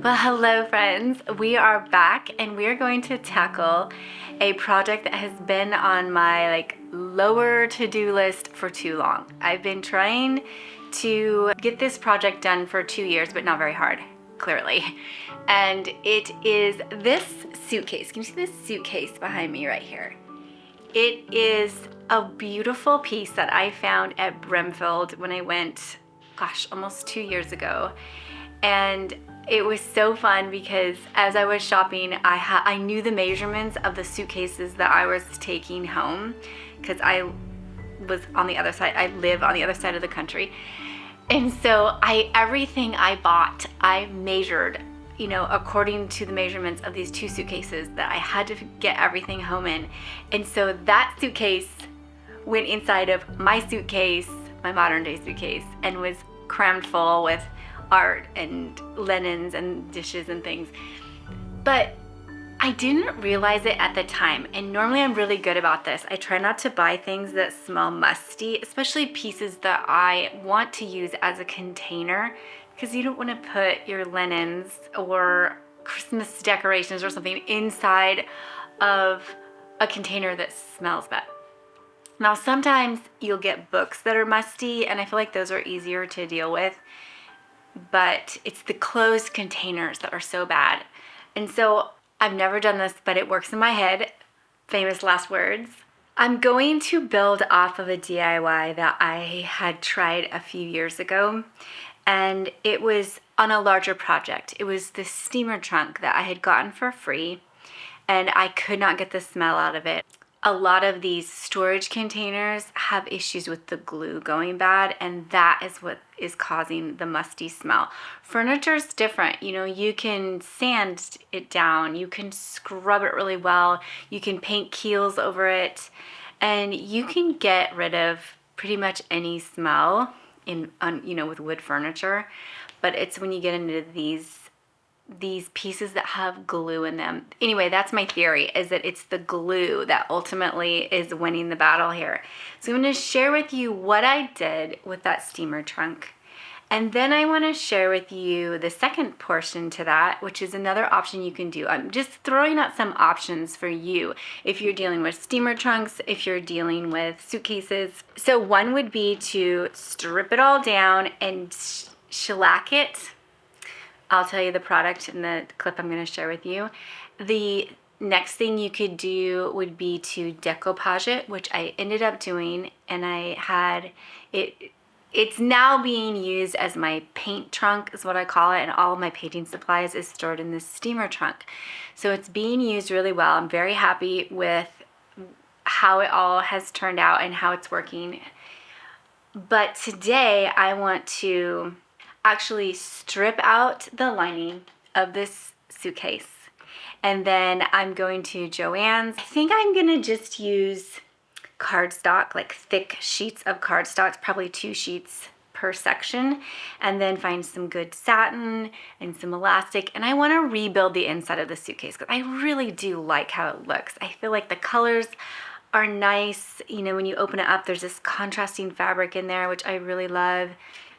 Well, hello friends. We are back and we are going to tackle a project that has been on my lower to-do list for too long. I've been trying to get this project done for 2 years, but not very hard, clearly. And it is this suitcase. Can you see this suitcase behind me right here? It is a beautiful piece that I found at Brimfield when I went, almost 2 years ago. And it was so fun because as I was shopping, I knew the measurements of the suitcases that I was taking home because I was on the other side. I live on the other side of the country. And so everything I bought, I measured, according to the measurements of these two suitcases that I had to get everything home in. And so that suitcase went inside of my suitcase, my modern day suitcase, and was crammed full with art and linens and dishes and things. But I didn't realize it at the time, and normally I'm really good about this. I try not to buy things that smell musty, especially pieces that I want to use as a container, because you don't want to put your linens or Christmas decorations or something inside of a container that smells bad. Now sometimes you'll get books that are musty, and I feel like those are easier to deal with, but it's the closed containers that are so bad. And so I've never done this, but it works in my head. Famous last words. I'm going to build off of a DIY that I had tried a few years ago, and it was on a larger project. It was this steamer trunk that I had gotten for free, and I could not get the smell out of it. A lot of these storage containers have issues with the glue going bad, and that is what is causing the musty smell. Furniture is different. You can sand it down, you can scrub it really well, you can paint keels over it, and you can get rid of pretty much any smell with wood furniture. But it's when you get into these pieces that have glue in them. Anyway, that's my theory, is that it's the glue that ultimately is winning the battle here. So I'm going to share with you what I did with that steamer trunk. And then I want to share with you the second portion to that, which is another option you can do. I'm just throwing out some options for you if you're dealing with steamer trunks, if you're dealing with suitcases. So one would be to strip it all down and shellac it. I'll tell you the product in the clip I'm going to share with you. The next thing you could do would be to decoupage it, which I ended up doing, and I had it. It's now being used as my paint trunk, is what I call it, and all of my painting supplies is stored in this steamer trunk. So it's being used really well. I'm very happy with how it all has turned out and how it's working. But today I want to actually strip out the lining of this suitcase, and then I'm going to Joann's. I think I'm gonna just use cardstock, like thick sheets of cardstock, probably 2 sheets per section, and then find some good satin and some elastic. And I want to rebuild the inside of the suitcase because I really do like how it looks. I feel like the colors are nice. When you open it up, there's this contrasting fabric in there, which I really love.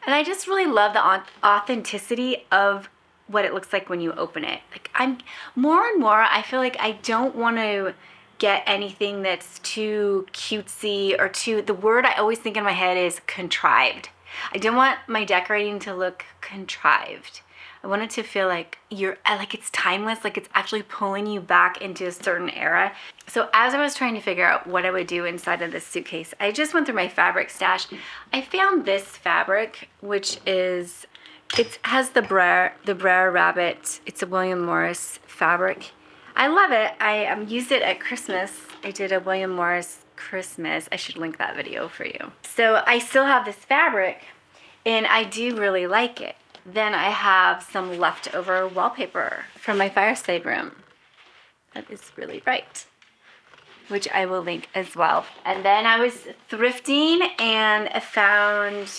And I just really love the authenticity of what it looks like when you open it. I'm more and more, I feel like I don't want to get anything that's too cutesy or the word I always think in my head is contrived. I don't want my decorating to look contrived. I want it to feel like it's timeless, like it's actually pulling you back into a certain era. So as I was trying to figure out what I would do inside of this suitcase, I just went through my fabric stash. I found this fabric, which has the Brer Rabbit. It's a William Morris fabric. I love it. I used it at Christmas. I did a William Morris Christmas. I should link that video for you. So I still have this fabric, and I do really like it. Then I have some leftover wallpaper from my fireside room. That is really bright, which I will link as well. And then I was thrifting and found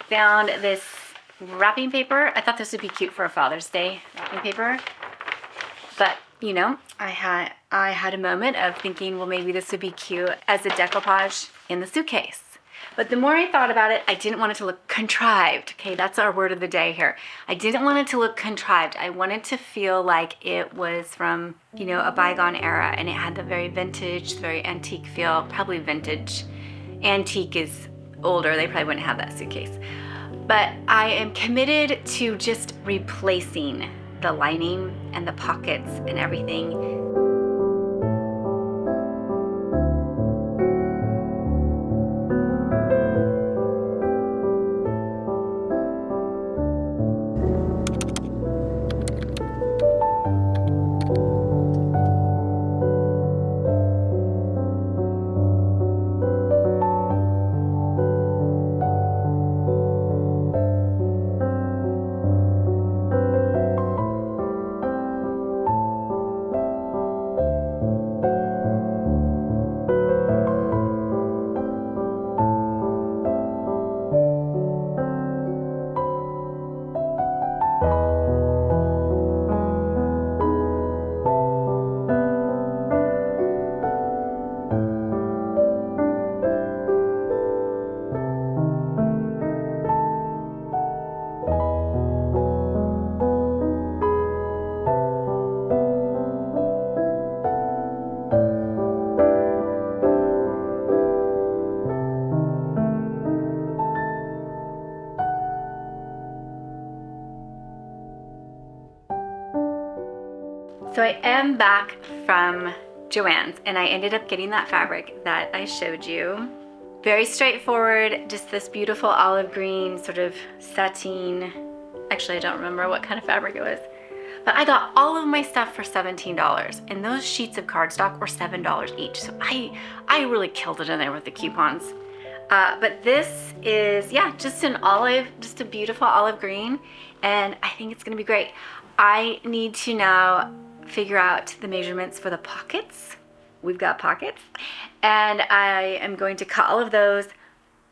this wrapping paper. I thought this would be cute for a Father's Day wrapping paper. But, I had a moment of thinking, well, maybe this would be cute as a decoupage in the suitcase. But the more I thought about it, I didn't want it to look contrived. Okay, that's our word of the day here. I didn't want it to look contrived. I wanted to feel like it was from, you know, a bygone era, and it had the very vintage, very antique feel, probably vintage. Antique is older, they probably wouldn't have that suitcase. But I am committed to just replacing the lining and the pockets and everything. So I am back from Joann's, and I ended up getting that fabric that I showed you. Very straightforward, just this beautiful olive green sort of sateen. Actually, I don't remember what kind of fabric it was. But I got all of my stuff for $17, and those sheets of cardstock were $7 each. So I really killed it in there with the coupons. But this is, yeah, just an olive, just a beautiful olive green, and I think it's gonna be great. I need to now figure out the measurements for the pockets. We've got pockets, and I am going to cut all of those,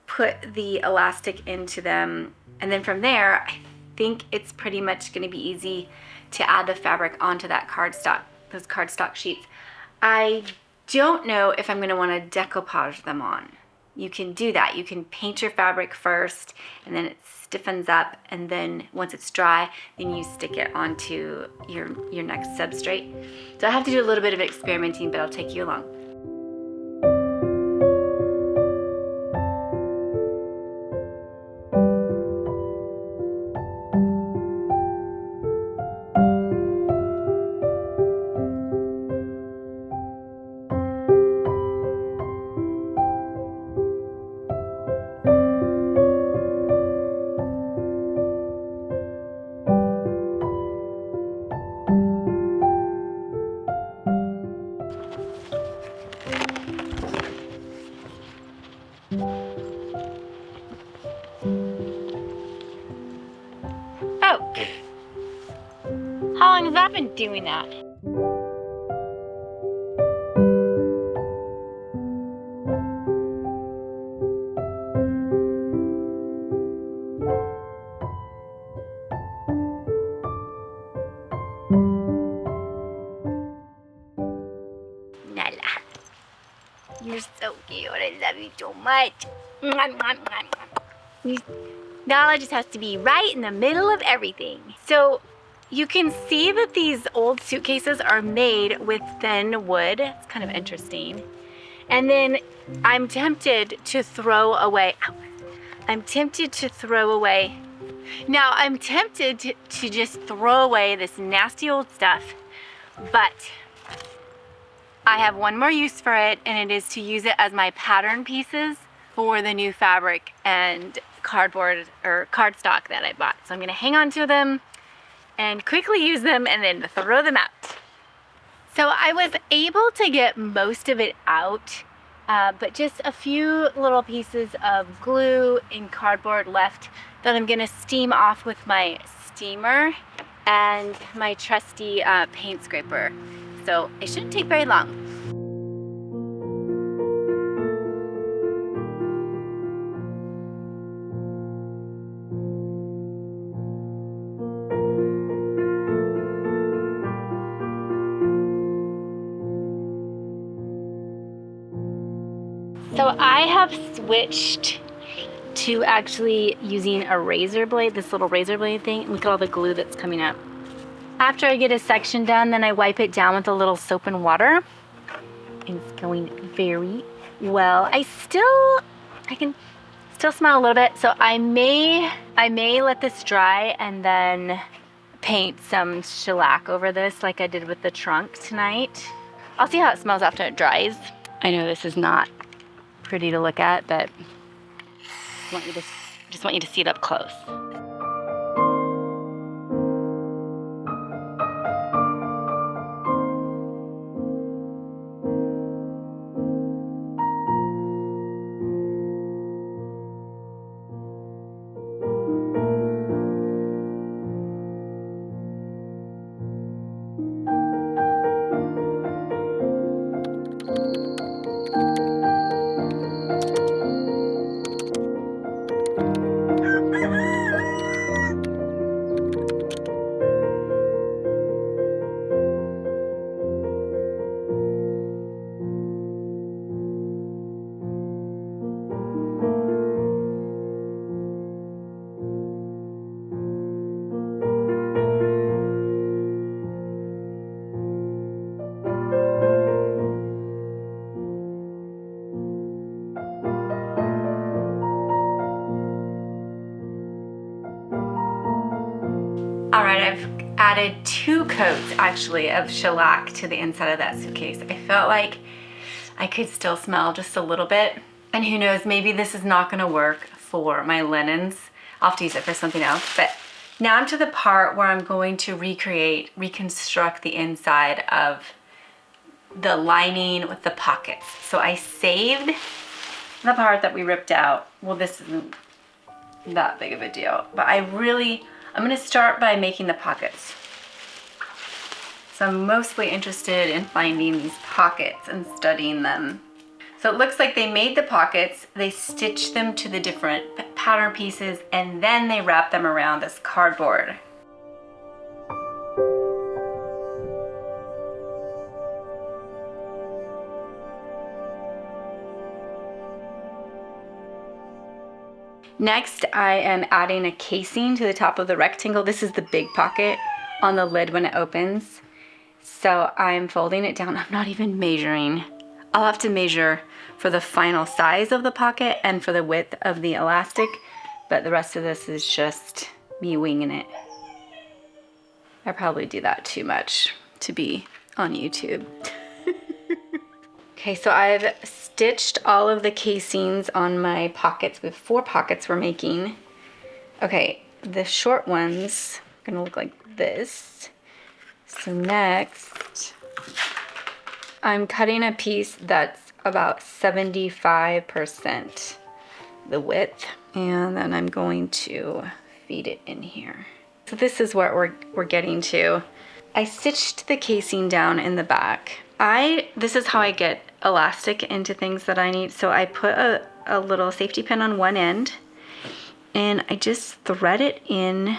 put the elastic into them, and then from there, I think it's pretty much gonna be easy to add the fabric onto that cardstock, those cardstock sheets. I don't know if I'm gonna wanna decoupage them on. You can do that. You can paint your fabric first, and then it stiffens up, and then once it's dry, then you stick it onto your next substrate. So I have to do a little bit of experimenting, but I'll take you along. Oh, how long has that been doing that? Nala, you're so cute. I love you so much. Nala just has to be right in the middle of everything. So you can see that these old suitcases are made with thin wood. It's kind of interesting. And then I'm tempted to throw away. Ow. I'm tempted to throw away. Now I'm tempted to just throw away this nasty old stuff, but I have one more use for it, and it is to use it as my pattern pieces for the new fabric and cardboard or cardstock that I bought. So I'm gonna hang on to them and quickly use them and then throw them out. So I was able to get most of it out, but just a few little pieces of glue and cardboard left that I'm gonna steam off with my steamer and my trusty paint scraper. So it shouldn't take very long. So I have switched to actually using a razor blade, this little razor blade thing. Look at all the glue that's coming up. After I get a section done, then I wipe it down with a little soap and water. And it's going very well. I can still smell a little bit, so I may let this dry and then paint some shellac over this like I did with the trunk tonight. I'll see how it smells after it dries. I know this is not pretty to look at, but just want you to see it up close. All right, I've added 2 coats actually of shellac to the inside of that suitcase. I felt like I could still smell just a little bit. And who knows, maybe this is not gonna work for my linens. I'll have to use it for something else. But now I'm to the part where I'm going to reconstruct the inside of the lining with the pockets. So I saved the part that we ripped out. Well, this isn't that big of a deal, but I'm gonna start by making the pockets. So I'm mostly interested in finding these pockets and studying them. So it looks like they made the pockets, they stitched them to the different pattern pieces, and then they wrapped them around this cardboard. Next, I am adding a casing to the top of the rectangle. This is the big pocket on the lid when it opens. So I'm folding it down. I'm not even measuring. I'll have to measure for the final size of the pocket and for the width of the elastic, but the rest of this is just me winging it. I probably do that too much to be on YouTube. Okay, so I've stitched all of the casings on my pockets with 4 pockets we're making. Okay, the short ones are gonna look like this. So next, I'm cutting a piece that's about 75% the width, and then I'm going to feed it in here. So this is what we're getting to. I stitched the casing down in the back. This is how I get elastic into things that I need. So I put a little safety pin on one end, and I just thread it in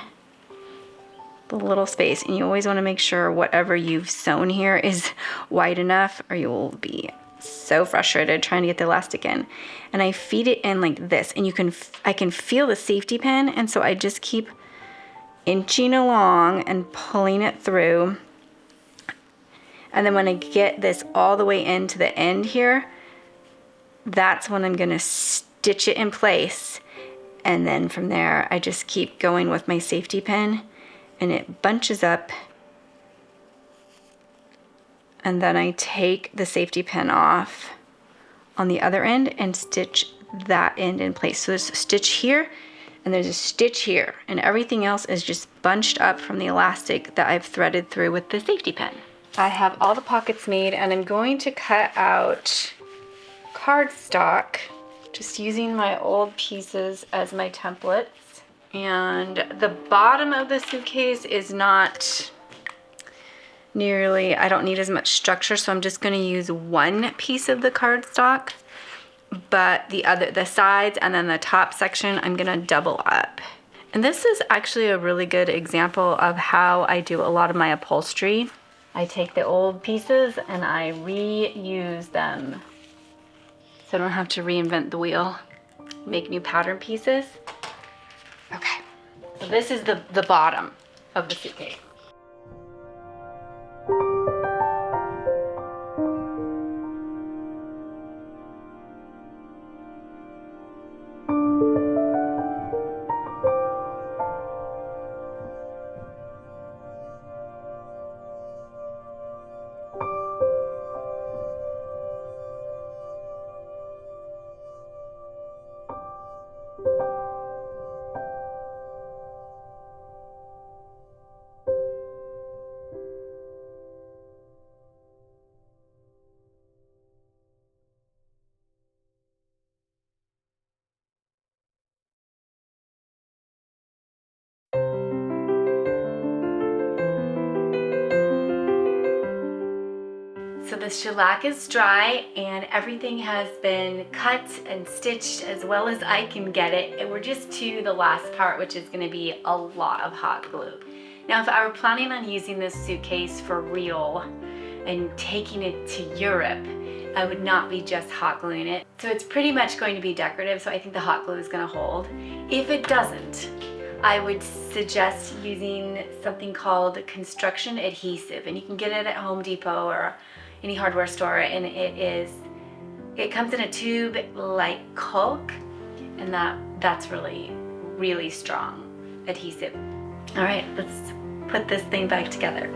the little space. And you always want to make sure whatever you've sewn here is wide enough, or you will be so frustrated trying to get the elastic in. And I feed it in like this, and I can feel the safety pin, and so I just keep inching along and pulling it through. And then when I get this all the way into the end here, that's when I'm gonna stitch it in place. And then from there, I just keep going with my safety pin, and it bunches up. And then I take the safety pin off on the other end and stitch that end in place. So there's a stitch here, and there's a stitch here, and everything else is just bunched up from the elastic that I've threaded through with the safety pin. I have all the pockets made, and I'm going to cut out cardstock, just using my old pieces as my templates. And the bottom of the suitcase is not nearly, I don't need as much structure, so I'm just gonna use one piece of the cardstock, but the sides and then the top section, I'm gonna double up. And this is actually a really good example of how I do a lot of my upholstery. I take the old pieces and I reuse them, so I don't have to reinvent the wheel. make new pattern pieces. Okay, so this is the bottom of the suitcase. So the shellac is dry and everything has been cut and stitched as well as I can get it. And we're just to the last part, which is going to be a lot of hot glue. Now, if I were planning on using this suitcase for real and taking it to Europe, I would not be just hot gluing it. So it's pretty much going to be decorative, so I think the hot glue is going to hold. If it doesn't, I would suggest using something called construction adhesive, and you can get it at Home Depot or any hardware store, and it comes in a tube like caulk, and that's really strong adhesive. All right, let's put this thing back together.